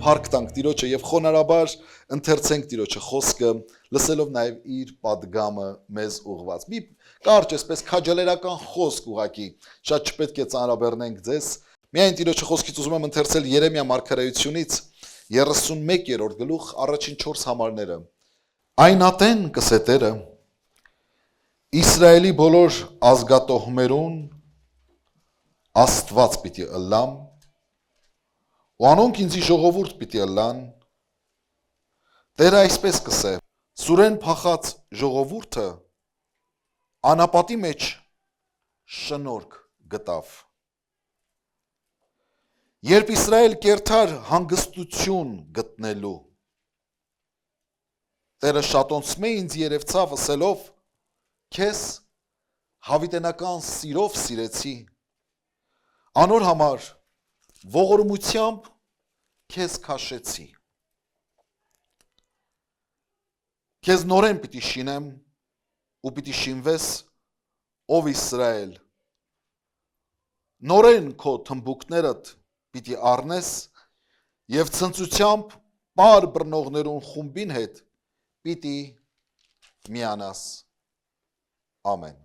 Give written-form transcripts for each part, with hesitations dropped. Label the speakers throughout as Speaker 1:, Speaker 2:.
Speaker 1: փառք տանք Տիրոջը եւ խոնարհաբար ընթերցենք Տիրոջը խոսքը, լսելով նաեւ իր падգամը մեզ ուղված։ Մի կարճ այսպես քաջալերական խոսք ուղակի, շատ չպետք է ծանրաբեռնենք ձեզ։ Միայն Տիրոջը խոսքից ուզում եմ ընթերցել Երեմիա մարգարեությունից 31-րդ գլուխ առաջին 4 համարները։ Այն ատեն կսետերը Իսրայելի բոլոր ազգատոհմերուն Աստված պիտի ըլլամ, ու անոնք ինձի ժողովուրդ պիտի ըլլան, Տերը այսպես կսե, սուրեն փախած ժողովուրդը անապատի մեջ շնորհք գտավ։ Երբ Իսրայել կերթար հանգստություն գտնելու, Տերը շատոնցմե ինձ երևցավ ասելով, քեզ հավիտենական սիրով սիրեցի, անոր համար ողորմությամբ քեզ քաշեցի։ Քեզ նորեն պիտի շինեմ ու պիտի շինվես, ով Իսրայել։ Նորեն քո թմբուկներդ պիտի առնես եւ ցնծությամբ պար բռնողներուն խումբին հետ պիտի միանաս։ Ամեն։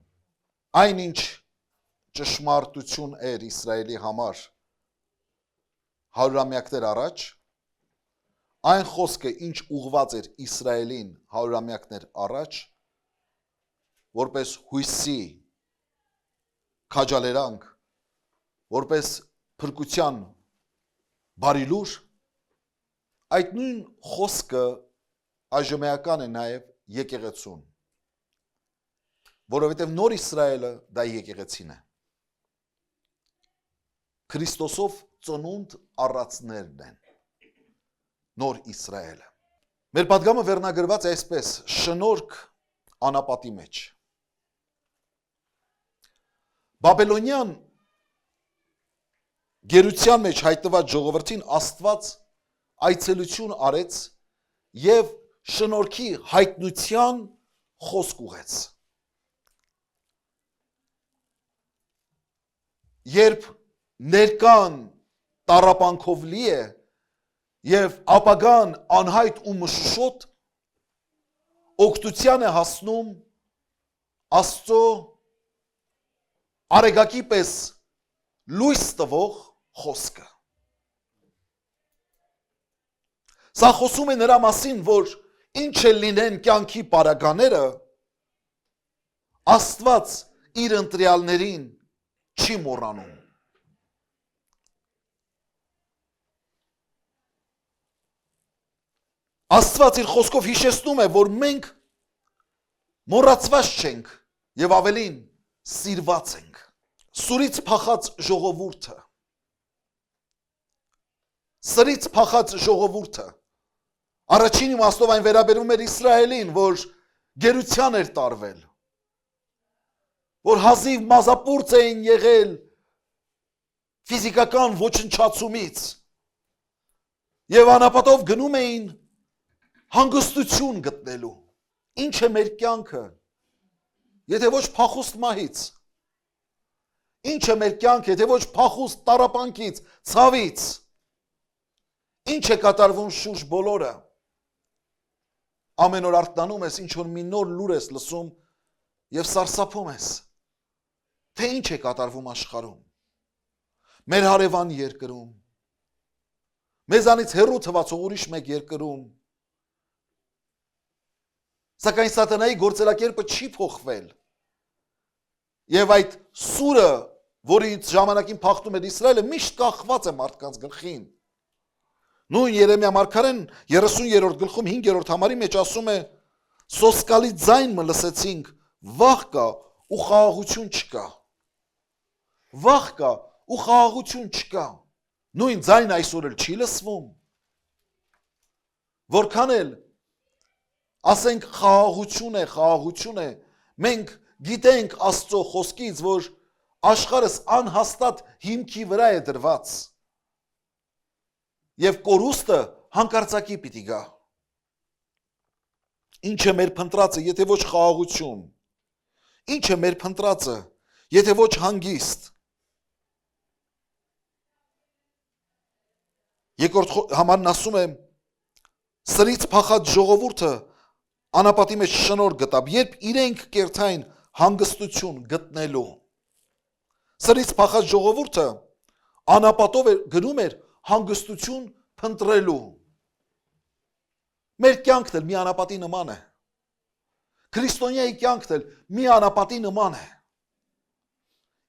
Speaker 1: Այնինչ ճշմարտություն էր Իսրայելի համար հարյուրամյակներ առաջ, այն խոսքը ինչ ուղված էր Իսրայելին հարյուրամյակներ առաջ, որպես հույսի քաջալերանք, որպես փրկության բարի լուր, այդ նույն խոսքը այժմեական է նաև եկեղեցուն, որովհետև նոր Իսրայելը դա եկեղեցին է։ Քրիստոսով ծնունդ առածներն են, նոր Իսրայելը։ Մեր падգամը վերնագրված է այսպես, շնորհք անապատի մեջ։ Բաբելոնյան գերության մեջ հայտնված ժողովրդին Աստված այցելություն արեց եւ շնորհքի հայտնության խոսք ուղեց։ Երբ ներկան տառապանքով լի է եւ ապագան անհայտ ու մշուշոտ, օգտության է հասնում Աստծո արեգակի պես լույս տվող խոսքը։ Սա խոսում է նրա մասին, որ ինչ էլ լինեն կյանքի պարագաները, Աստված իր ընտրյալներին չի մոռանում։ Աստված իր խոսքով հիշեցնում է, որ մենք մոռացված չենք եւ ավելին սիրված ենք։ Սուրից փախած ժողովուրդը, սրից փախած ժողովուրդը, առաջին իմաստով այն վերաբերում էր Իսրայելին, որ գերության էր տարվել, որ հազիվ մազապուրծ էին եղել ֆիզիկական ոչնչացումից եւ անապատով գնում էին հանգստություն գտնելու։ Ինչ է մեր կյանքը, եթե ոչ փախուստ մահից։ Ինչ է մեր կյանքը, եթե ոչ փախուստ տառապանքից, ցավից։ Ինչ է կատարվում շուրջ բոլորը։ Ամեն օր արթնանում ես, ինչ որ մի նոր լուր ես լսում եւ սարսափում ես։ Թե ինչ է կատարվում աշխարհում։ Մեր հարևան երկրում, մեզանից հեռու թվացող ուրիշ մեկ երկրում։ Սակայն սատանայի գործելակերպը չի փոխվել։ Եվ այդ սուրը, որի ժամանակին փախտում էր Իսրայելը, միշտ կախված է մարդկանց գլխին։ Նույն Երեմիա մարգարեն 30-րդ գլխում 5-րդ համարի մեջ ասում է. սոսկալի ձայն մը լսեցինք, վախ կա ու խաղաղություն չկա։ Վախ կա ու խաղաղություն չկա։ Նույն ձայն այսօր էլ չի լսվում։ Որքան էլ ասենք խաղաղություն է, մենք գիտենք Աստծո խոսքից, որ աշխարհս անհաստատ հիմքի վրա է դրված։ Եվ կորուստը հանկարծակի պիտի գա։ Ինչ է մեր փնտրածը, եթե ոչ խաղաղություն։ Ինչ է մեր փնտրածը, եթե ոչ հանգիստ։ Երկրորդ համարն ասում է սրից փախած ժողովուրդը անապատի մեջ շնոր գտավ, երբ իրենք կերթային հանգստություն գտնելու։ Սրից փախած ժողովուրդը անապատով գնում էր հանգստություն փնտրելու։ Մեր կյանքն էլ մի անապատի նման է։ Քրիստոնյայի կյանքն էլ մի անապատի նման է։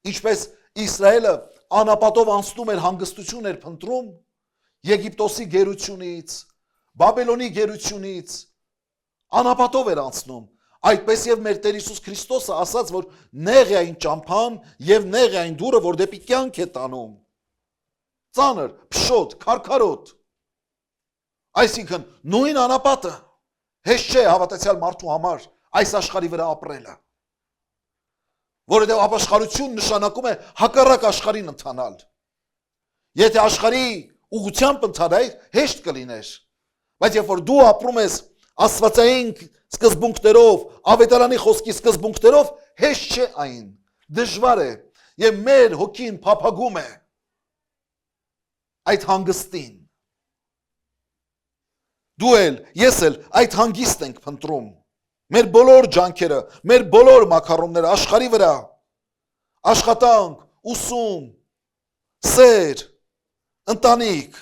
Speaker 1: Ինչպես Իսրայելը անապատով անցնում էր հանգստություն էր փնտրում Եգիպտոսի գերությունից, Բաբելոնի գերությունից, անապատով էր անցնում, այդպես եւ մեր Տեր Հիսուս Քրիստոսը ասաց, որ նեղ է այն ճամփան եւ նեղ է այն դուռը, որ դեպի կյանք է տանում։ Ծանր, փշոտ, քարքարոտ։ Այսինքն նույն անապատը հեշտ չէ հավատացյալ մարդու համար այս աշխարհի վրա ապրելը։ Որովհետեւ ապաշխարություն նշանակում է հակառակ աշխարհին ընթանալ։ Եթե աշխարհի ուղղությամբ ընթանայր, հեշտ կլիներ։ Բայց երբ որ դու ապրում ես աստվածային սկզբունքներով, ավետարանի խոսքի սկզբունքներով, հեշտ չէ այն, դժվար է, եւ մեր հոգին փափագում է այդ հանգստին։ Դու էլ, ես էլ այդ հանգիստ ենք փնտրում։ Մեր բոլոր ջանքերը, մեր բոլոր մակարոնները աշխարհի վրա, աշխատանք, ուսում, սեր, ընտանիք,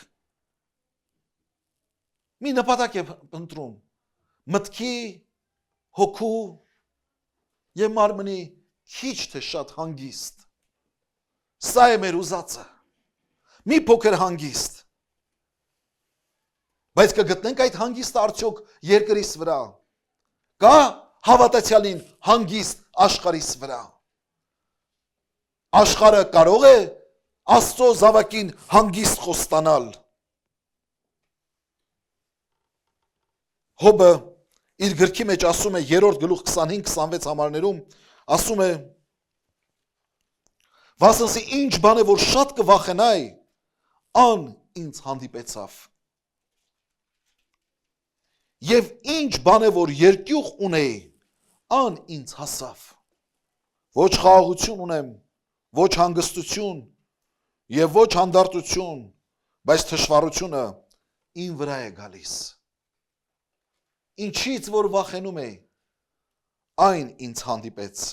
Speaker 1: մի նպատակ է փնտրում, մտքի, հոգու եւ մարմնի քիչ թե շատ հանգիստ։ Սա է մեր ուզածը, մի փոքր հանգիստ։ Բայց կգտնենք այդ հանգիստը արդյոք երկրիս վրա, կա հավատացյալին հանգիստ աշխարհիս վրա։ Աշխարհը կարող է Աստծո զավակին հանգիստ խոստանալ։ Հոբը իր գրքի մեջ ասում է 3-րդ գլուխ 25-26 համարներում, ասում է. «Վասնսի ինչ բան է, որ շատ կվախենայի, ան ինձ հանդիպեցավ։ Եվ ինչ բան է, որ երկյուղ ունեի, ան ինձ հասավ։ Ոչ խաղաղություն ունեմ, ոչ հանգստություն եւ ոչ հանդարտություն, բայց թշվառությունը ին վրա է գալիս։ Ինչից որ վախենում էի, այն ինձ հանդիպեց,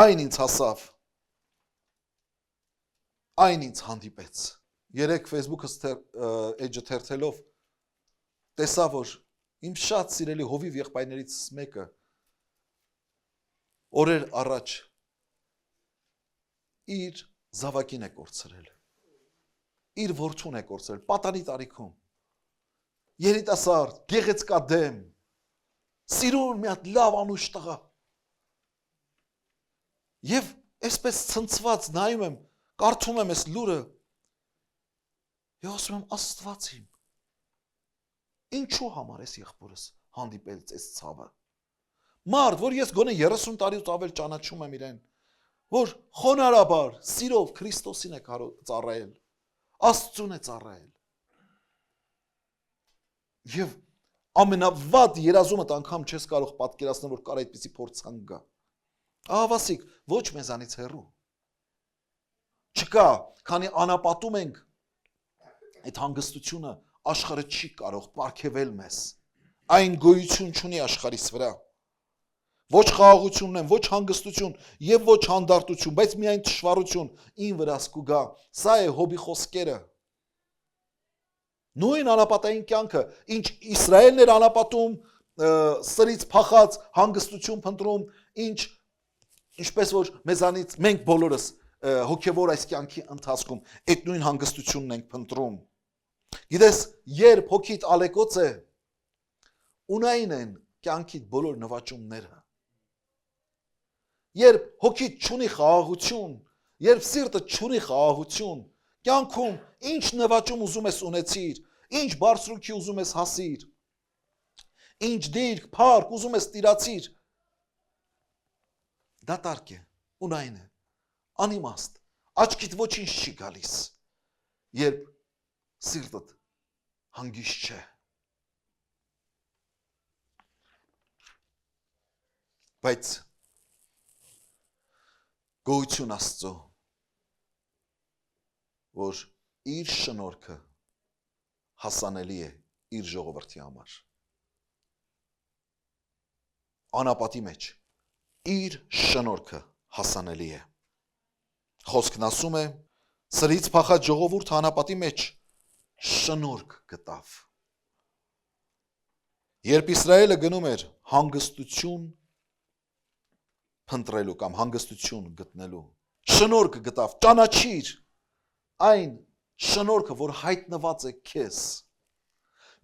Speaker 1: այն ինձ հասավ, այն ինձ հանդիպեց»։ Երեք Facebook-ս էջը թերթելով տեսա, որ իմ շատ սիրելի հովիվ եղբայրներից մեկը օրեր առաջ իր զավակին է կորցրել, իր որդուն է կորցրել, պատանի տարիքում, երիտասարդ, գեղեցկադեմ, սիրուն մի հատ լավ անուշ տղա։ Եվ այսպես ցնցված նայում եմ, կարդում եմ այս լուրը, եւ ասում եմ Աստված իմ, ինչու համար ես եղբորս հանդիպել այս ցավը։ Մարդ, որ ես գոնե 30 տարուց ավել ճանաչում եմ իրեն, որ խոնարհաբար, սիրով Քրիստոսին է ծառայել, Աստծուն է ծառայել։ Եվ ամենավատ երազումդ անգամ չես կարող պատկերացնել, որ կար այդպիսի փորձանք գա։ Ահավասիկ, ոչ մեզանից հեռու։ Չկա, քանի անապատում ենք, այդ հանգստությունը աշխարհը չի կարող պարգևել մեզ։ Այն գոյություն չունի աշխարհիս վրա։ Ոչ խաղաղություն ունեմ, ոչ հանգստություն եւ ոչ հանդարտություն, բայց միայն թշվառություն ին վրաս կուգա։ Սա է Հոբի խոսքերը։ Նույն անապատային կյանքը, ինչ Իսրայելն էր անապատում, սրից փախած հանգստություն փնտրում, ինչպես որ մեզանից մենք բոլորս հոգևոր այս կյանքի ընթացքում այդ նույն հանգստությունն ենք փնտրում։ Գիտես, երբ հոգիդ ալեկոծ է, ունայն են կյանքիդ բոլոր նվաճումները։ Երբ հոգիդ չունի խաղաղություն, երբ սիրտը չունի խաղաղություն, կյանքում ինչ նվաճում ուզում ես ունեցիր, ինչ բարձրուքի ուզում ես հասիր, ինչ դիրք, փառք ուզում ես տիրացիր, դատարկ է, ունայն է, անիմաստ, աչքիդ ոչինչ չի գալիս, երբ սիրտդ հանգիստ չէ։ Բայց գոհություն Աստծո, որ իր շնորհքը հասանելի է իր ժողովրդի համար։ Անապատի մեջ իր շնորհքը հասանելի է։ Խոսքն ասում է, սրից փախած ժողովուրդը անապատի մեջ շնորհք գտավ։ Երբ Իսրայելը գնում էր հանգստություն փնտրելու կամ հանգստություն գտնելու, շնորհք գտավ, ճանաչիր այն շնորհքը, որ հայտնված է քեզ։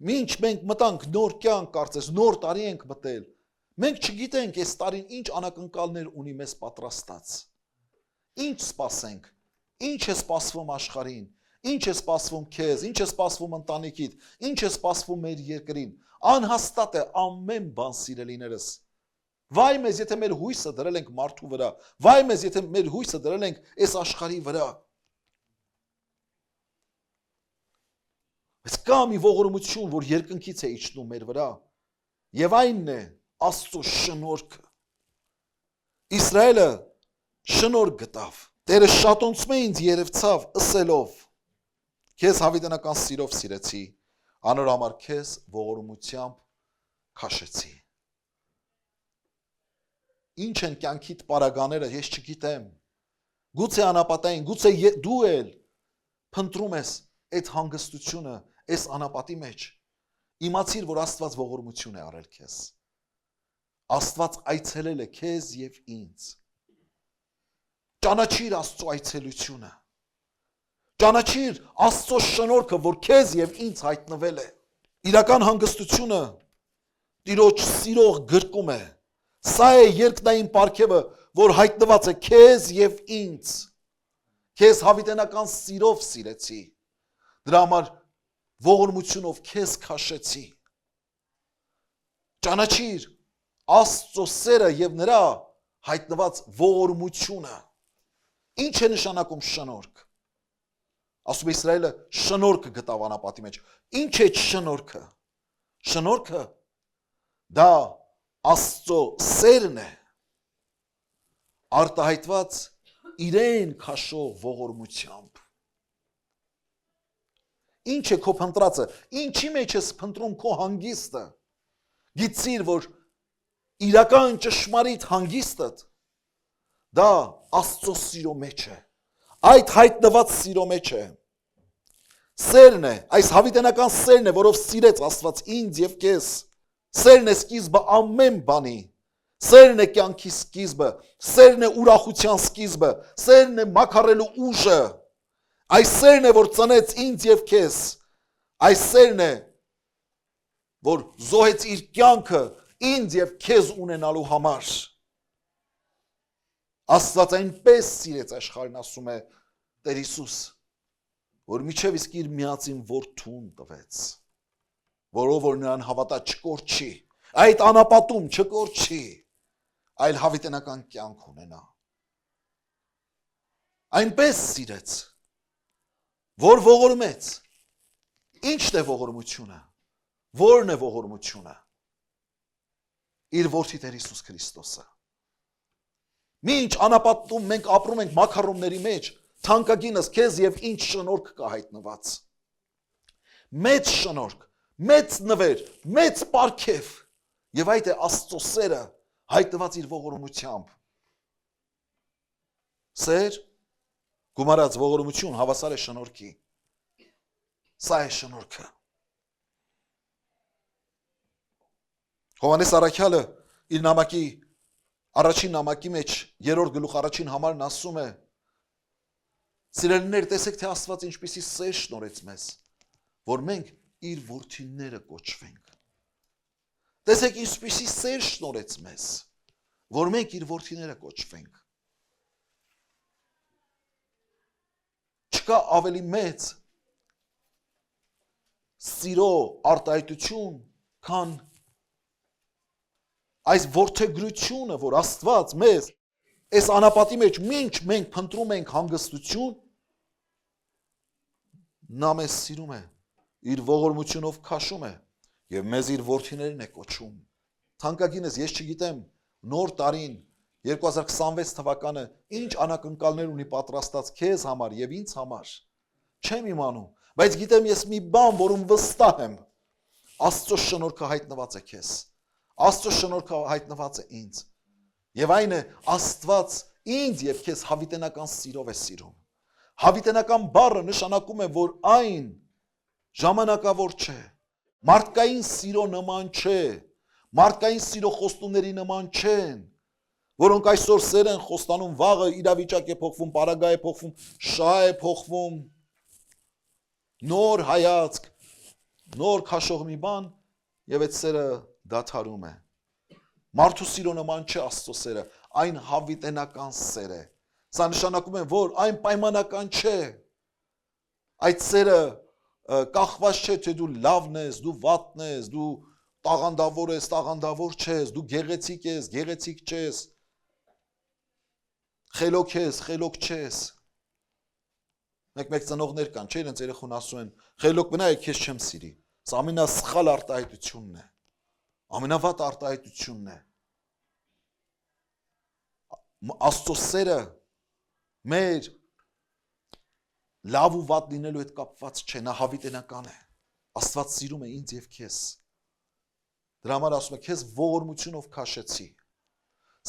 Speaker 1: Մինչ մենք մտանք նոր կյանք, կարծես նոր տարի ենք մտել, մենք չգիտենք այս տարին ինչ անակնկալներ ունի մեզ պատրաստած։ Ինչ սպասենք, ինչ է սպասվում աշխարհին, ինչ է սպասվում քեզ, ինչ է սպասվում ընտանիքիդ, ինչ է սպասվում մեր երկրին։ Անհաստատ է ամեն բան, սիրելիներս։ Վայ մեզ, եթե մեր հույսը դրել ենք մարդու վրա, վայ մեզ, եթե մեր հույսը դրել ենք այս աշխարհի վրա։ Բայց կա մի ողորմություն, որ երկնքից է իջնում մեր վրա, եւ այնն է Աստծո շնորհքը։ Իսրայելը շնորհք գտավ։ Տերը շատոնցում է ինձ երևցավ, ըսելով. Քեզ հավիտենական սիրով սիրեցի, անոր համար քեզ ողորմությամբ քաշեցի։ Ինչ են կյանքիդ պարագաները, ես չգիտեմ։ Գուցե անապատային, գուցե դու էլ փնտրում ես այդ հանգստությունը, այս անապատի մեջ։ Իմացիր, որ Աստված ողորմություն է արել քեզ։ Աստված այցելել է քեզ եւ ինձ։ Ճանաչիր Աստծո այցելությունը։ Ճանաչիր Աստծո շնորհքը, որ քեզ եւ ինձ հայտնվել է։ Իրական հանգստությունը Տիրոջ սիրող գրկում է։ Սա է երկնային պարգևը, որ հայտնված է քեզ եւ ինձ։ Քեզ հավիտենական սիրով սիրեցի։ Դրա համար ողորմությունով քեզ քաշեցի։ Ճանաչիր Աստծո սերը եւ նրա հայտնված ողորմությունը։ Ինչ է նշանակում շնորհք։ Ասում է Իսրայելը շնորհք գտավ անապատի մեջ։ Ինչ է շնորհքը։ Շնորհքը դա Աստծո սերն է, արտահայտված իրեն քաշող ողորմությամբ։ Ինչ է քո փնտրածը, ինչի մեջ ես փնտրում քո հանգիստը։ Գիտիր, որ իրական ճշմարիտ հանգիստդ դա Աստծո սիրո մեջ է, այդ հայտնված սիրո մեջ է։ Սերն է, այս հավիտենական սերն է, որով սիրեց Աստված ինձ եւ քեզ։ Սերն է սկիզբը ամեն բանի, սերն է կյանքի սկիզբը, սերն է ուրախության սկիզբը, սերն է մաքարելու ուժը, այս սերն է, որ ծնեց ինձ եւ քեզ, այս սերն է, որ զոհեց իր կյանքը ինձ եւ քեզ ունենալու համար։ Աստված այնպես սիրեց աշխարհին, ասում է Տեր Հիսուս, որ միջև իսկ իր միածին որդուն տվեց, որով որ նրան հավատա չկորչի, այդ անապատում չկորչի, այլ հավիտենական կյանք ունենա։ Այնպես սիրեց, որ ողորմեց։ Ի՞նչն է ողորմությունը։ Ո՞րն է ողորմությունը։ Իր որդի Տեր Հիսուս Քրիստոսը։ Մինչ անապատում մենք ապրում ենք մաքարումների մեջ, թանկագինս քեզ եւ ինչ շնորհք կա հայտնված։ Մեծ շնորհք, մեծ նվեր, մեծ պարգև, եւ այդ է Աստծո սերը հայտնված իր ողորմությամբ։ Սեր, գումարած ողորմություն հավասար է շնորհքի։ Սա է շնորհքը։ Հովհաննես առաքյալը իր նամակի առաջին նամակի մեջ 3-րդ գլուխ առաջին համարն ասում է. Սիրելիներ, տեսեք թե Աստված ինչպիսի սեր շնորհեց մեզ, որ մենք իր որդիները կոչվենք։ Տեսեք ինչպիսի սեր շնորհեց մեզ, որ մենք իր որդիները կոչվենք։ Չկա ավելի մեծ սիրո արտահայտություն, քան այս որդեգրությունը, որ Աստված մեզ այս անապատի մեջ մինչ մենք փնտրում ենք հանգստություն, նա մեզ սիրում է, իր ողորմությունով քաշում է եւ մեզ իր որդիներն է կոչում։ Թանկագինս, ես չգիտեմ նոր տարին 2026 թվականը ինչ անակնկալներ ունի պատրաստած քեզ համար եւ ինձ համար, Չեմ իմանում, բայց գիտեմ ես մի բան, որում վստահ եմ։ Աստծո շնորհքը հայտնված է քեզ։ Աստծո շնորհքը հայտնված է ինձ։ Եվ այն է Աստված ինձ եւ քեզ հավիտենական սիրով է սիրում։ Հավիտենական բառը նշանակում է, որ այն ժամանակավոր չէ։ Մարդկային սիրո նման չէ։ Մարդկային սիրո խոստումների նման չեն, որոնք այսօր սեր են խոստանում, վաղը իրավիճակ է փոխվում, պարագա է փոխվում, շահ է փոխվում, նոր հայացք, նոր քաշող մի բան, եւ այդ սերը դադարում է։ Մարդու սիրո նման չէ Աստծո սերը, այն հավիտենական սեր է։ Սա նշանակում է, որ այն պայմանական չէ։ Այդ սերը կախված չէ, թե դու լավն ես, դու վատն ես, դու տաղանդավոր ես, տաղանդավոր չես, դու գեղեցիկ ես, գեղեցիկ չես, խելոք ես, խելոք չես։ Մեկ ծնողներ կան, չէ, իրենց երեխուն ասում են, խելոք բնա է, քեզ չեմ սիրի։ Սա ամենասխալ արտահայտությունն է։ Ամենավատ արտահայտությունն է։ Աստծո սերը մեր լավ ու վատ լինելու հետ կապված չէ, նա հավիտենական է։ Աստված սիրում է ինձ եւ քեզ։ Դրա համար ասում է, քեզ ողորմությունով քաշեցի։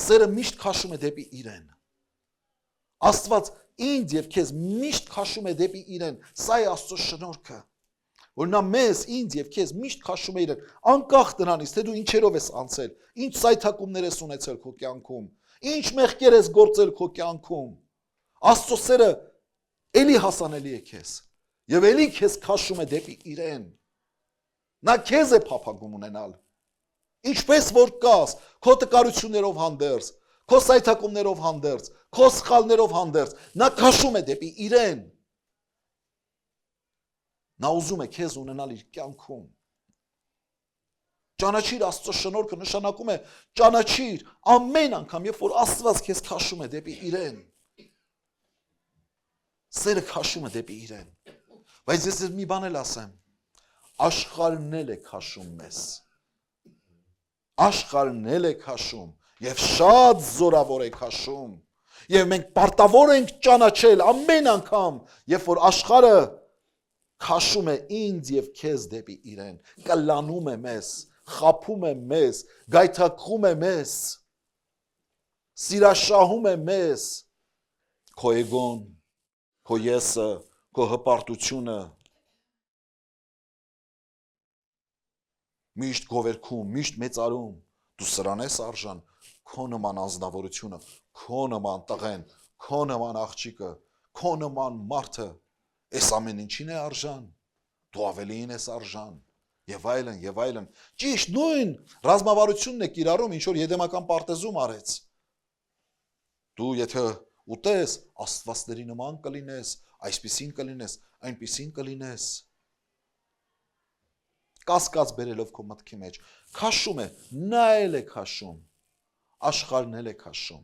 Speaker 1: Սերը միշտ քաշում է դեպի իրեն։ Աստված ինձ եւ քեզ միշտ քաշում է դեպի իրեն։ Սա է Աստծո շնորհքը, որ նա մեզ, ինձ եւ քեզ միշտ քաշում է իրեն, անկախ դրանից, թե դու ինչերով ես անցել, ինչ սայթակումներ ես ունեցել քո կյանքում, ինչ մեղքեր ես գործել քո կյանքում։ Աստծո սերը էլի հասանելի է քեզ եւ էլի քեզ քաշում է դեպի իրեն։ Նա քեզ է փափագում ունենալ։ Ինչպես որ կաս, քո տկարություններով հանդերձ, քո սայթակումներով հանդերձ, քո սխալներով հանդերձ, նա քաշում է դեպի իրեն։ Նա ուզում է քեզ ունենալ իր կյանքում։ Ճանաչիր Աստծո շնորհքը նշանակում է ճանաչիր ամեն անգամ, երբ որ Աստված քեզ քաշում է դեպի իրեն։ Սերը քաշում է դեպի իրեն։ Բայց ես մի բան էլ ասեմ, աշխարհն էլ է քաշում մեզ։ Աշխարհն էլ է քաշում եւ շատ զորավոր է քաշում։ Եվ մենք պարտավոր ենք ճանաչել ամեն անգամ, երբ որ աշխարհը քաշում է ինձ եւ քեզ դեպի իրեն, կլանում է մեզ, խափում է մեզ, գայթակղում է մեզ, սիրաշահում է մեզ, քո էգոն, քո եսը, քո հպարտությունը, միշտ գովերքում, միշտ մեծարում, դու սրան ես արժան, քո նման անձնավորությունը, քո նման տղեն, քո նման աղջիկը, քո նման մարդը, այս ամեն ինչին է արժան, դու ավելին ես արժան, եւ այլն, եւ այլն։ Ճիշտ նույն ռազմավարությունն է կիրառում, ինչ որ Եդեմական պարտեզում արեց։ Դու եթե ուտես, աստվածների նման կլինես, այսպիսին կլինես, այնպիսին կլինես։ Կասկած բերելով քո մտքի մեջ, քաշում է, նա էլ է քաշում, աշխարհն էլ է քաշում։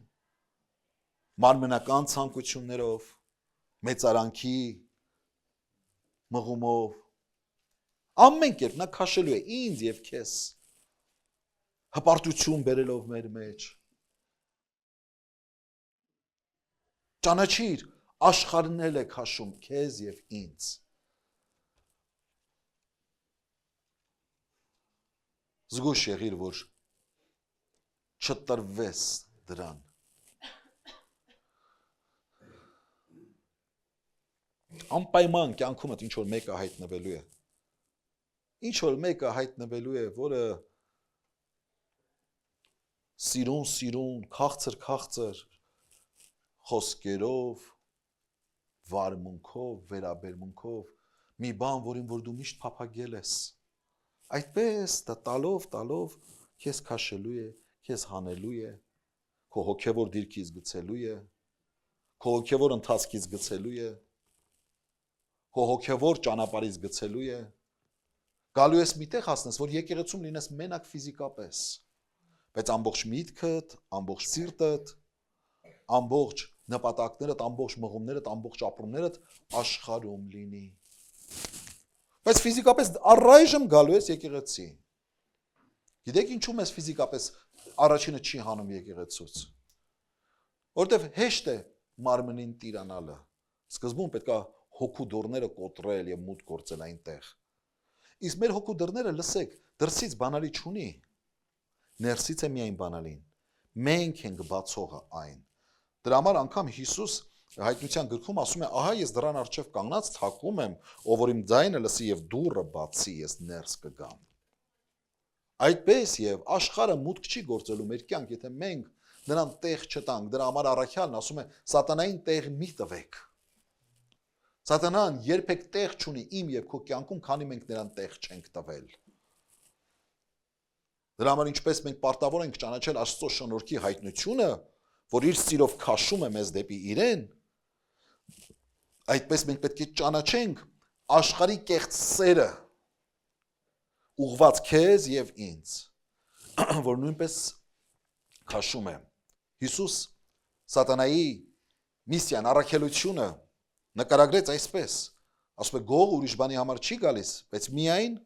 Speaker 1: Մարմնական ցանկություններով, մեծարանքի մղումով, ամեն կերպ նա քաշելու է ինձ եւ քեզ, հպարտություն բերելով մեր մեջ։ Ճանաչիր, աշխարհն էլ է քաշում քեզ եւ ինձ։ Զգուշ եղիր, որ չտրվես դրան։ Անպայման կյանքումդ ինչ որ մեկը հայտնվելու է։ Ինչ որ մեկը հայտնվելու է, որը սիրուն, քաղցր խոսքերով, վարմունքով, վերաբերմունքով, մի բան, որին որ դու միշտ փափագել ես։ Այդպես տալով քեզ քաշելու է, քեզ հանելու է, քո հոգևոր դիրքից գցելու է, քո հոգևոր ընթացքից գցելու է, քո հոգևոր ճանապարհից գցելու է։ Գալու ես միտեղ հասնես, որ եկեղեցում լինես մենակ ֆիզիկապես, բայց ամբողջ միտքդ, ամբողջ սիրտդ, ամբողջ նպատակներդ, ամբողջ մղումներդ, ամբողջ ապրումներդ աշխարհում լինի։ Բայց ֆիզիկապես առայժմ գալու ես եկեղեցի։ Գիտեք ինչու՞ մեզ ֆիզիկապես առաջինը չի հանում եկեղեցուց։ Որտեվ հեշտ է մարմնին տիրանալը։ Սկզբում պետք է հոգու դռները կոտրել եւ մուտք գործել այնտեղ։ Իսկ մեր հոգու դռները, լսեք, դրսից բանալի չունի, ներսից է միայն բանալին։ Մենք ենք բացողը այն։ Դրա համար անգամ Հիսուս Հայտնության գրքում ասում է, ահա ես դռան առջև կանգնած թակում եմ, ով որ իմ ձայնը լսի եւ դուռը բացի, ես ներս կգամ։ Այդպես եւ աշխարհը մուտք չի գործելու մեր կյանք, եթե մենք նրան տեղ չտանք։ Դրա համար առաքյալն ասում է, սատանային տեղ մի տվեք։ Սատանան երբեք տեղ չունի իմ եւ քո կյանքում, քանի մենք նրան տեղ չենք տվել։ Դրա համար ինչպես մենք պարտավոր ենք ճանաչել Աստծո շնորհքի հայտնությունը, որ իր սիրով քաշում է մեզ դեպի իրեն, այդպես մենք պետք է ճանաչենք աշխարհի կեղծ սերը ուղված քեզ եւ ինձ, որ նույնպես քաշում է։ Հիսուս սատանայի միսիան, առաքելությունը նկարագրեց այսպես, ասում է գող ուրիշ բանի համար չի գալիս, բայց միայն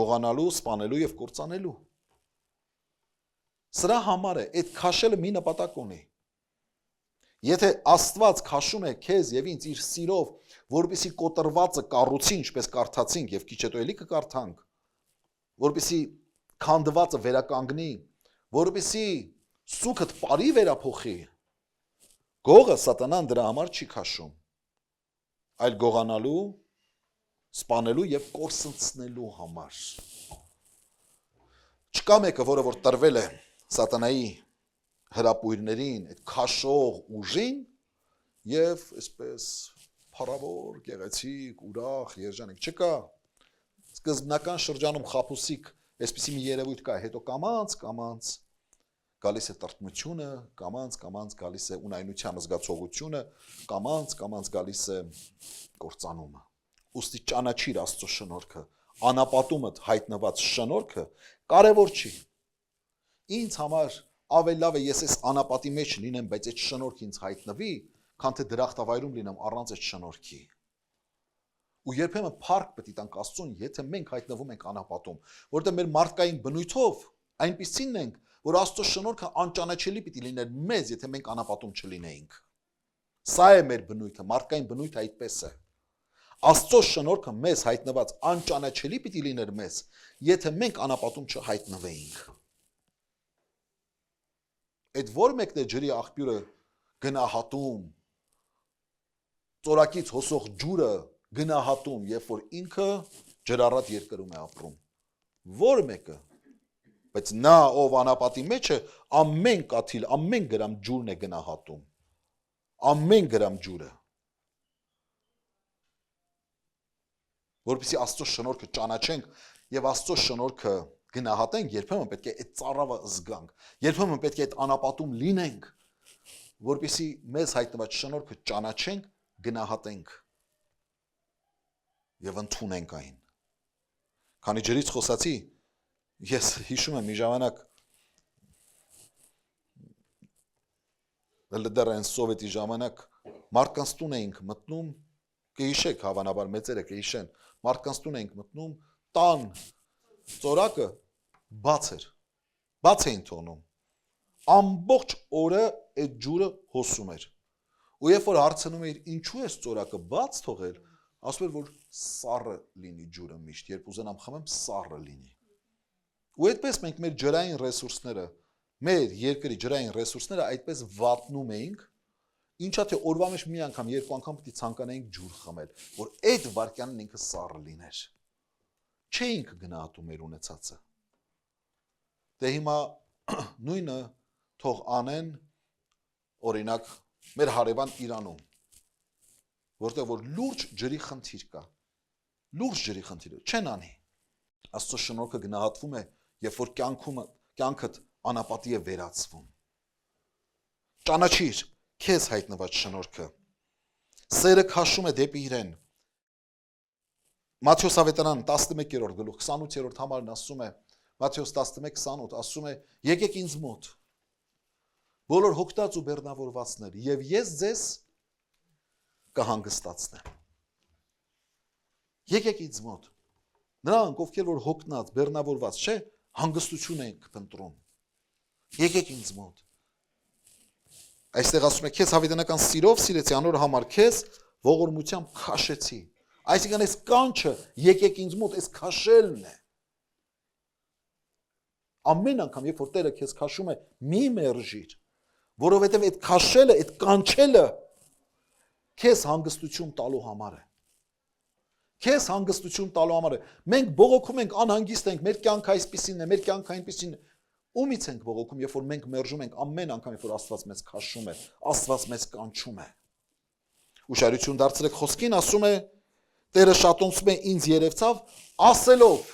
Speaker 1: գողանալու, սպանելու եւ կործանելու։ Սրա համար է, այդ քաշելը մի նպատակ ունի։ Եթե Աստված քաշում է քեզ եւ ինձ իր սիրով, որպեսի կոտրվածը կառուցի, ինչպես կարդացինք եւ քիչ հետո էլի կկարդանք, որպեսի քանդվածը վերականգնի, որպեսի սուքդ բարի վերափոխի, գողը սատանան դրա համար չի քաշում, այլ գողանալու, սպանելու եւ կորսնցնելու համար։ Չկա մեկը, որը որ տրվել է սատանայի հրապույրներին, այդ քաշող ուժին եւ այսպես փառավոր, գեղեցիկ, ուրախ, երջանիկ չկա։ Սկզբնական շրջանում խաբուսիկ այսպիսի մի երևույթ կա, հետո կամած գալիս է տրտմությունը, կամած գալիս է ունայնության զգացողությունը, կամած գալիս է կործանումը։ Ուստի ճանաչիր Աստծո շնորհքը, անապատումդ հայտնված շնորհքը կարևոր չի։ Ինձ համար ավելի լավ է ես այս անապատի մեջ լինեմ, բայց այդ շնորհքը ինձ հայտնվի, քան թե դրախտավայրում լինեմ առանց այդ շնորհքի։ Ու երբեմն փառք պետք է տանք Աստծուն, եթե մենք հայտնվում ենք անապատում, որտեղ մեր մարդկային բնույթով այնպիսին ենք, որ Աստծո շնորհքը անճանաչելի պիտի լիներ մեզ, եթե մենք անապատում չլինեինք։ Սա է մեր բնույթը, մարդկային բնույթը այդպես է։ Աստծո շնորհքը մեզ հայտնված անճանաչելի պիտի լիներ մեզ, եթե մենք անապատում չհայտնվեինք։ Այդ որ մեկն է ջրի աղբյուրը գնահատում, ծորակից հոսող ջուրը գնահատում, երբ որ ինքը ջրառատ երկրում է ապրում։ Որ մեկը, բայց նա ով անապատի մեջ է, ամեն կաթիլ, ամեն գրամ ջուրն է գնահատում։ Ամեն գրամ ջուրը։ Որպեսզի Աստծո շնորհքը ճանաչենք եւ Աստծո շնորհքը գնահատենք, երբեմն պետք է այդ ծառավը զգանք, երբեմն պետք է այդ անապատում լինենք, որպեսզի մեզ հայտնված շնորհքը ճանաչենք, գնահատենք եւ ընդունենք այն։ Քանի ջրից խոսացի, ես հիշում եմ մի ժամանակ դեռ սովետի ժամանակ մարդկանց տուն էինք մտնում, կհիշեք հավանաբար մեծերը կհիշեն, մարդկանց տուն էինք մտնում, տան ծորակը բաց էին թողնում, ամբողջ օրը այդ ջուրը հոսում էր, ու երբ որ հարցնում էիր ինչու ես ծորակը բաց թողել, ասում էր որ սառը լինի ջուրը միշտ, երբ ուզենամ խմեմ սառը լինի, ու այդպես մենք մեր ջրային ռեսուրսները, մեր երկրի ջրային ռեսուրսները այդպես վատնում էինք, ինչա թե օրվա մեջ մի անգամ, երկու անգամ պիտի ցանկանայինք ջուր խմել, որ այդ վարքյանն ինքը սառը լիներ, չէինք գնահատում մեր ունեցածը։ Դե հիմա նույնը թող անեն, օրինակ, մեր հարևան Իրանում, որտեղ որ լուրջ ջրի խնդիր կա, լուրջ ջրի խնդիրը, չեն անի։ Աստծո շնորհքը գնահատվում է, երբ որ կյանքդ անապատի է վերածվում։ Ճանաչիր քեզ հայտնված շնորհքը։ Սերը քաշում է դեպի իրեն։ Մատթեոս ավետարան 11-րդ գլուխ 28-րդ համարն ասում է, Մատթեոս 11:28 ասում է. եկեք ինձ մոտ, բոլոր հոգտած ու բեռնավորվածներ, եւ ես ձեզ կհանգստացնեմ։ Եկեք ինձ մոտ։ Նրանք, ովքեր որ հոգնած, բեռնավորված, չէ, հանգստություն են փնտրում։ Եկեք ինձ մոտ։ Այստեղ ասում է, քեզ հավիտենական սիրով սիրեցի անոր համար քեզ ողորմությամբ քաշեցի։ Այսինքն այս կանչը եկեք ինձ մոտ, այս քաշելն է։ Ամեն անգամ, երբ որ Տերը քեզ քաշում է, մի մերժիր, որովհետև այդ քաշելը, այդ կանչելը քեզ հանգստություն տալու համար է։ Քեզ հանգստություն տալու համար է։ Մենք բողոքում ենք, անհանգիստ ենք, մեր կյանքը այսպիսին է, մեր կյանքը այնպիսին է։ Ումից ենք բողոքում, երբ որ մենք մերժում ենք ամեն անգամ, երբ որ Աստված մեզ քաշում է, Աստված մեզ կանչում է։ Ուշադրություն դարձրեք խոսքին, ասում է Տերը շատոնցում է ինձ երևցավ, ասելով,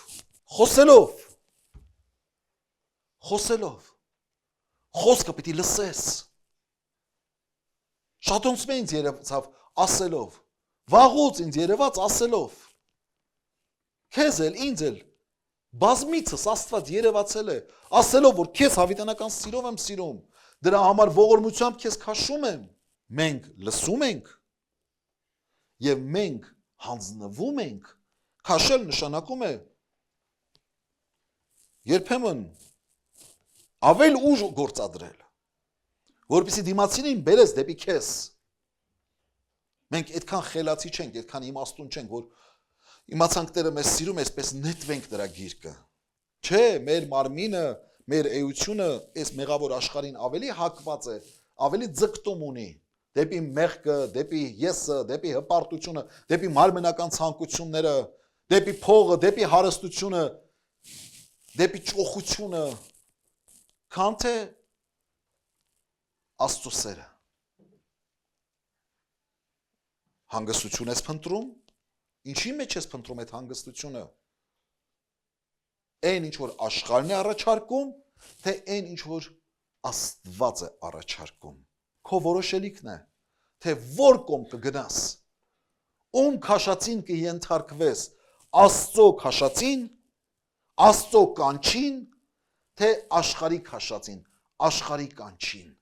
Speaker 1: խոսելով, խոսքը պիտի լսես։ Շատոնցում է ինձ երևցավ, ասելով, վաղուց ինձ երևաց ասելով։ Քեզ էլ, ինձ էլ, բազմիցս Աստված երևացել է, ասելով, որ քեզ հավիտենական սիրով եմ սիրում, դրա համար ողորմությամբ քեզ քաշում եմ։ Մենք լսում ենք եւ մենք հանձնվում ենք, քաշել նշանակում է երբեմն ավել ուժ գործադրել, որպեսզի դիմացինին բերես դեպի քեզ։ Մենք այդքան խելացի չենք, այդքան իմաստուն չենք, որ իմացանք Տերը մեզ սիրում է, այսպես նետվենք դրա գիրկը։ Չէ, մեր մարմինը, մեր էությունը այս մեղավոր աշխարհին ավելի հակված է, ավելի ձգտում ունի դեպի մեղքը, դեպի եսը, դեպի հպարտությունը, դեպի մարմնական ցանկությունները, դեպի փողը, դեպի հարստությունը, դեպի ճոխությունը, քան թե Աստծո սերը։ Հանգստություն ես փնտրում, ինչի մեջ ես փնտրում այդ հանգստությունը։ Այն ինչ որ աշխարհն է առաջարկում, թե այն ինչ որ Աստված է առաջարկում։ Քո որոշելիքն է, թե որ կողմ կգնաս, ում քաշածին կենթարկվես, Աստծո քաշածին, Աստծո կանչին, թե աշխարհի քաշածին, աշխարհի կանչին։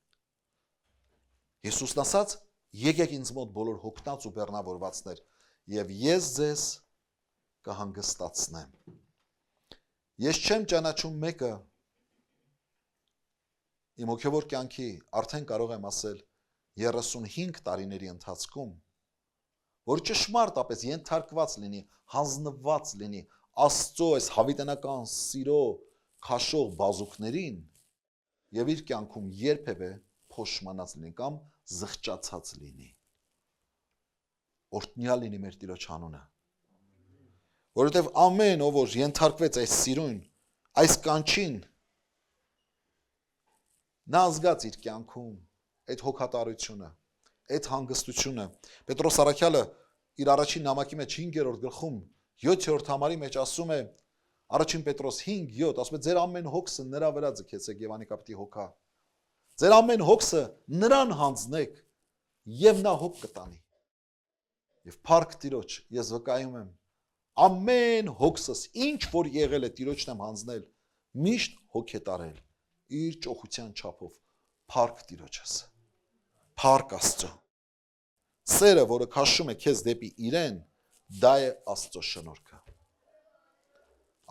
Speaker 1: Հիսուսն ասաց. եկեք ինձ մոտ բոլոր հոգնած ու բեռնավորվածներ, եւ ես ձեզ կհանգստացնեմ։ Ես չեմ ճանաչում մեկը, իմ հոգևոր կյանքի արդեն կարող եմ ասել 35 տարիների ընթացքում, որ ճշմարտապես ենթարկված լինի, հանձնված լինի Աստծո այս հավիտենական սիրո քաշող բազուկներին եւ իր կյանքում երբևէ փոշմանած լինի կամ զղջացած լինի։ Օրհնյալ լինի մեր Տիրոջ անունը։ Որովհետև ամեն ով որ ենթարկվեց այս սիրուն, այս կանչին, նա զգաց իր կյանքում այդ հոգատարությունը, այդ հանգստությունը։ Պետրոս Առաքյալը իր առաջին նամակի մեջ 5-րդ գլխում 7-րդ համարի մեջ ասում է, առաջին Պետրոս 5:7, ասում է ձեր ամեն հոգսը նրա վրա ձգեցեք եւ անիկա պիտի հոգա։ Ձեր ամեն հոգսը նրան հանձնեք եւ նա հոգ կտանի։ Եվ փառք Տիրոջ, ես վկայում եմ, ամեն հոգսս ինչ որ եղել է Տիրոջն եմ հանձնել, միշտ հոգ է տարել իր ճոխության չափով։ Փառք Տիրոջս։ Փառք Աստծո։ Սերը, որը քաշում է քեզ դեպի իրեն, դա է Աստծո շնորհքը։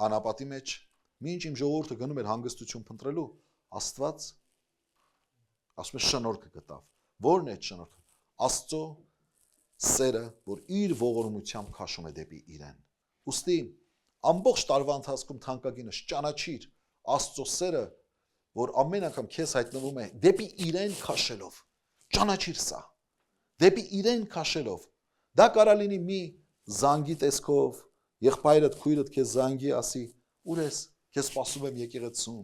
Speaker 1: Անապատի մեջ, մինչ իմ ժողովուրդը գնում էր հանգստություն փնտրելու, Աստված ասում է շնորհքը գտավ։ Ո՞րն է այդ շնորհքը։ Աստծո սերը, որ իր ողորմությամբ քաշում է դեպի իրեն։ Ուստի ամբողջ տարվա ընթացքում թանկագինս ճանաչիր Աստծո սերը, որ ամեն անգամ քեզ հայտնվում է դեպի իրեն քաշելով։ Ճանաչիր սա։ Դեպի իրեն քաշելով։ Դա կարա լինի մի զանգի տեսքով, եղբայրդ, քույրդ քեզ զանգի, ասի, ուր ես, քեզ սպասում եմ եկեղեցում։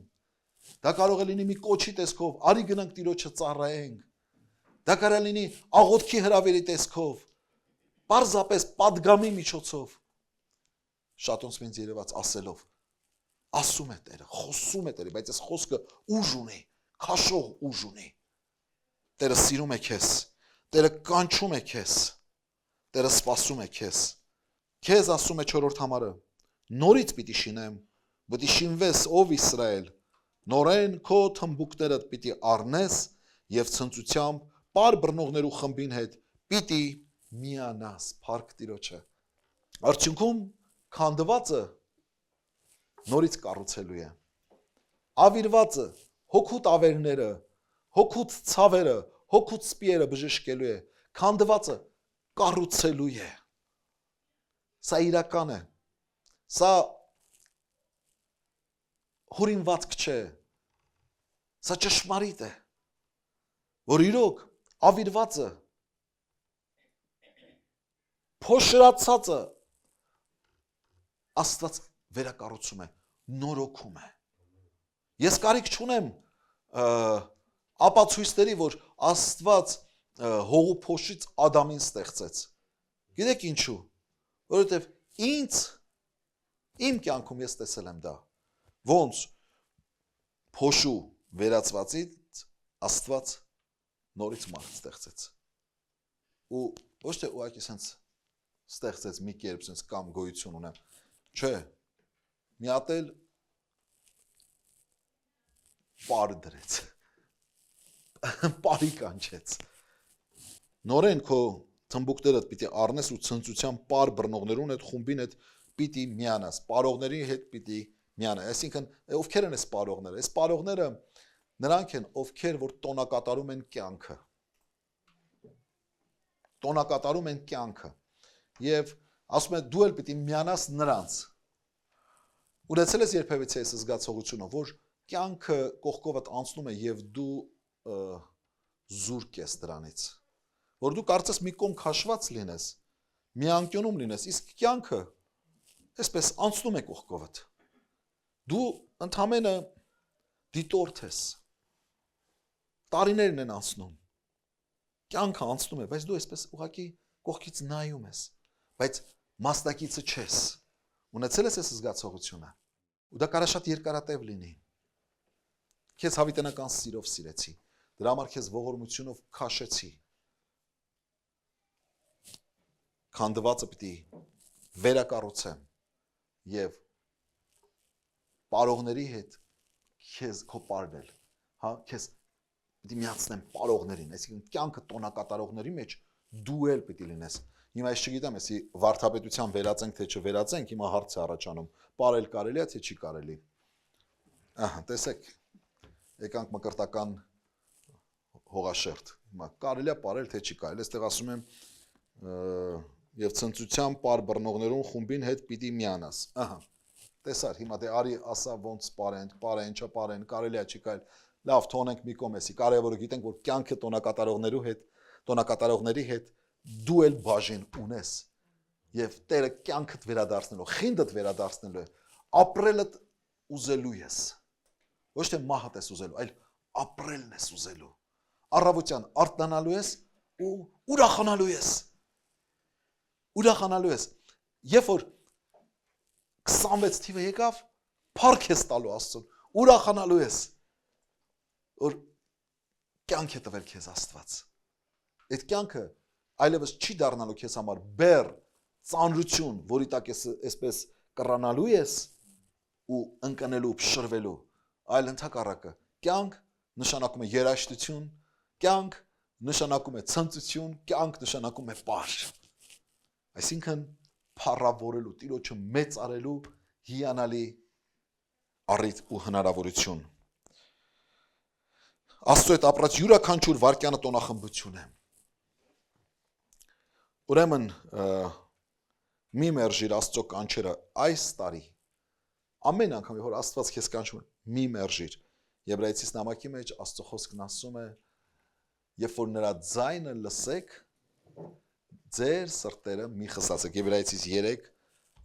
Speaker 1: Դա կարող է լինի մի կոչի տեսքով, արի գնանք Տիրոջը ծառայենք։ Դա կարող է լինի աղոթքի հրավերի տեսքով, պարզապես պատգամի միջոցով։ Շատոնց ինձ երևաց ասելով, ասում է Տերը, խոսում է Տերը, բայց այս խոսքը ուժ ունի, քաշող ուժ ունի։ Տերը սիրում է քեզ, Տերը կանչում է քեզ, Տերը սպասում է քեզ։ Քեզ ասում է 4-րդ համարը, նորից պիտի շինեմ, պիտի շինվես ով Իսրայել, նորեն քո թմբուկներդ պիտի առնես եւ ցնծությամբ պար բռնողներու խմբին հետ պիտի միանաս, փառք Տիրոջը։ Արդյունքում քանդվածը նորից կառուցելու է։ Ավիրվածը, հոգուտ ավերները, հոգուտ ցավերը, հոգուտ սպիերը բժշկելու է։ Քանդվածը կառուցելու է։ Սա իրական է։ Սա հորինվածք չէ։ Սա ճշմարիտ է, որ իրոք ավիրվածը, փոշրացածը Աստված վերակառուցում է, նորոգում է։ Ես կարիք չունեմ ապացույցների, որ Աստված հողու փոշից Ադամին ստեղծեց։ Գիտեք ինչու։ Որովհետև իմ կյանքում ես տեսել եմ դա։ Ոնց փոշու վերածվածից Աստված նորից մարդ ստեղծեց։ Ու ոչ թե ուղղակի sense ստեղծեց մի կերպ sense կամ գոյություն ունեմ։ Չէ։ Մի հատ էլ պար դրեց։ Պարի կանչեց։ Նորեն քո թմբուկներդ պիտի առնես ու ցնծության պար բռնողներուն այդ խումբին հետ պիտի միանաս։ Պարողների հետ պիտի միանաս։ Այսինքն ովքեր են այս պարողները։ Այս պարողները նրանք են, ովքեր որ տոնակատարում են կյանքը։ Տոնակատարում են կյանքը։ Եվ ասում է դու էլ պիտի միանաս նրանց։ Ունեցել ես երբևէ այս զգացողությունը, որ կյանքը կողքովդ անցնում է եւ դու զուրկ ես դրանից, որ դու կարծես մի կողմ քաշված լինես, մի անկյունում լինես, իսկ կյանքը այսպես անցնում է կողքովդ։ Դու ընդամենը դիտորդ ես։ Տարիներն են անցնում։ Կյանքը անցնում է, բայց դու այսպես ուղղակի կողքից նայում ես, բայց մասնակիցը չես։ Ունեցել ես այս զգացողությունը։ Ու դա կարող է շատ երկարատև լինի։ Քեզ հավիտենական սիրով սիրեցի, դրա համար քեզ ողորմությունով քաշեցի։ Քանդվածը պիտի վերակառուցեմ եւ պարողների հետ քեզ քո պարվել, հա, քեզ պիտի միացնեմ պարողներին, այսինքն կյանքը տոնակատարողների մեջ դու էլ պիտի լինես։ Հիմա ես չգիտեմ, էսի վարդապետության վերածենք թե չվերածենք, հիմա հարց է առաջանում, պարել կարելի է թե չի կարելի։ Ահա, տեսեք, եկանք մկրտական հողաշերտ, հիմա կարելի է պարել թե չի կարելի, այստեղ ասում եմ եւ ցնծության պար բռնողներուն խումբին հետ պիտի միանաս։ Ահա, տեսար, հիմա դե արի ասա ոնց պարեն, չպարեն, կարելի է չի կարելի։ Լավ, թողնենք մի կողմ էսի, կարևորը գիտենք, որ կյանքը տոնակատարողների հետ դու էլ բաժին ունես եւ Տերը կյանքդ վերադարձնելու, խինդդ վերադարձնելու է, ապրելդ ուզելու ես։ Ոչ թե մահդ ես ուզելու, այլ ապրելն ես ուզելու։ Առավոտյան արթնանալու ես ու ուրախանալու ես։ Ուրախանալու ես։ Երբ որ 26 թիվը եկավ, փառք ես տալու Աստծուն, ուրախանալու ես, որ կյանք է տվել քեզ Աստված։ Այդ կյանքը այլևս չի դառնալու քեզ համար բեր, ծանրություն, որի տակ ես այսպես կռանալու ես ու ընկնելու, փշրվելու, այլ ընդհակառակը կյանք նշանակում է երաժշտություն, կյանք նշանակում է ցնծություն, կյանք նշանակում է պար։ Այսինքն փառավորելու, Տիրոջը մեծարելու հիանալի առիթ ու հնարավորություն։ Աստծո հետ ապրած յուրաքանչյուր վարքյանը տոնախմբություն է։ Ուրեմն մի մերժիր Աստծո կանչերը այս տարի, ամեն անգամ, որ Աստված քեզ կանչում է, մի մերժիր։ Եբրայեցիս նամակի մեջ Աստծո խոսքն ասում է, երբ որ նրա ձայնը լսեք, ձեր սրտերը մի խսացեք։ Եբրայեցիս 3,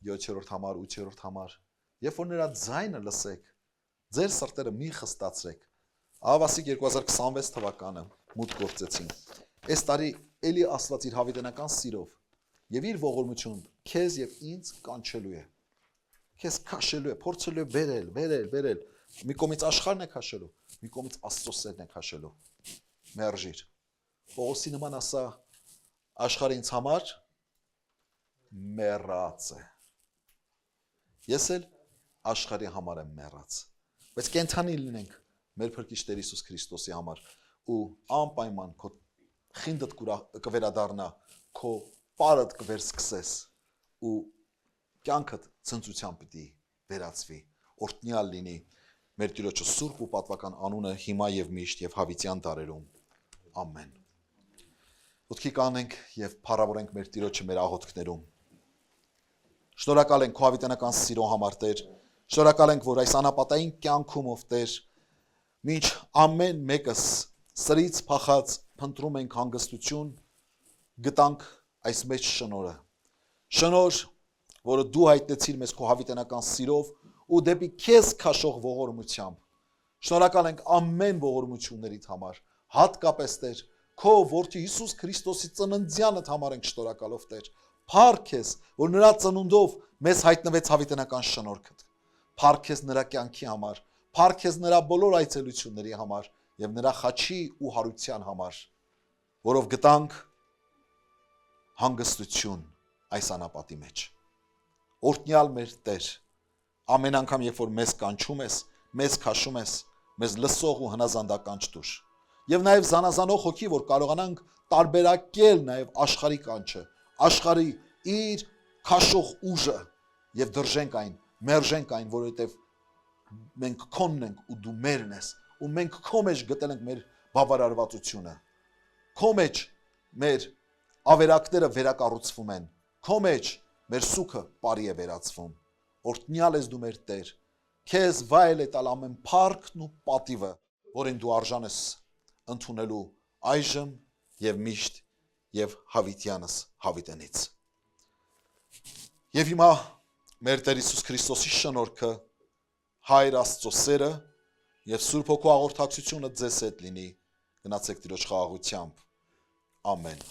Speaker 1: 7-րդ համար, 8-րդ համար։ Երբ որ նրա ձայնը լսեք, ձեր սրտերը մի խստացրեք։ Ահավասիկ 2026 թվականը մուտք գործեցին։ Այս տարի էլի Աստված իր հավիտենական սիրով եւ իր ողորմություն քեզ եւ ինձ կանչելու է։ Քեզ քաշելու է, փորձելու է վերել։ Մի կողմից աշխարհն է քաշելու, մի կողմից Աստծո սերն է քաշելու։ Մերժիր։ Պողոսի նման ասա, աշխարհը ինձ համար մեռած է։ Ես էլ աշխարհի համար եմ մեռած։ Բայց կենթանի լինենք մեր Փրկիչ Տեր Հիսուս Քրիստոսի համար ու անպայման քո խինդդ կվերադառնա, քո պարդ կվերսկսես ու կյանքդ ցնծությամբ պիտի վերածվի, օրհնյալ լինի մեր Տիրոջը սուրբ ու պատվական անունը հիմա եւ միշտ եւ հավիտյան դարերում։ Ամեն։ Ոտքի կանենք եւ փառավորենք մեր Տիրոջը մեր աղոթքներում։ Շնորհակալ ենք քո հավիտենական սիրո համար, Տեր։ Շնորհակալ ենք, որ այս անապատային կյանքում ով Տեր, մինչ ամեն մեկս սրից փախած փնտրում ենք հանգստություն, գտանք այս մեծ շնորհը։ Շնորհ, որը դու հայտնեցիր մեզ քո հավիտենական սիրով ու դեպի քեզ քաշող ողորմությամբ։ Շնորհակալ ենք ամեն ողորմություններիդ համար, հատկապես Տեր, քո որդի Հիսուս Քրիստոսի ծննդյանդ համար ենք շնորհակալով Տեր։ Փառք քեզ, որ նրա ծնունդով մեզ հայտնվեց հավիտենական շնորհքդ։ Փառք քեզ նրա կյանքի համար, փառք քեզ նրա բոլոր այցելությունների համար եւ նրա խաչի ու հարության համար, որով գտանք հանգստություն այս անապատի մեջ։ Օրհնյալ մեր Տեր, ամեն անգամ, երբ որ մեզ կանչում ես, մեզ քաշում ես, մեզ լսող ու հնազանդական չտուր։ Եվ նաև զանազանող հոգի, որ կարողանանք տարբերակել նաև աշխարհի կանչը, աշխարհի իր քաշող ուժը եւ դրժենք այն, մերժենք այն, որովհետեւ մենք քոնն ենք ու դու մերն ես, ու մենք քո մեջ գտել ենք մեր բավարարվածությունը։ Քո մեջ մեր ավերակները վերակառուցվում են, քո մեջ մեր սուքը բարի է վերածվում։ Օրհնյալ ես դու մեր Տեր, քեզ վայել է տալ ամեն փառքն ու պատիվը, որին դու արժան ես ընդունելու այժմ եւ միշտ եւ հավիտյանս հավիտենից։ Եվ հիմա մեր Տեր Հիսուս Քրիստոսի շնորհքը, Հայր Աստծո սերը եւ Սուրբ Հոգու աղոթակցությունը ձեզ հետ լինի։ Գնացեք Տիրոջ խաղաղությամբ։ Ամեն։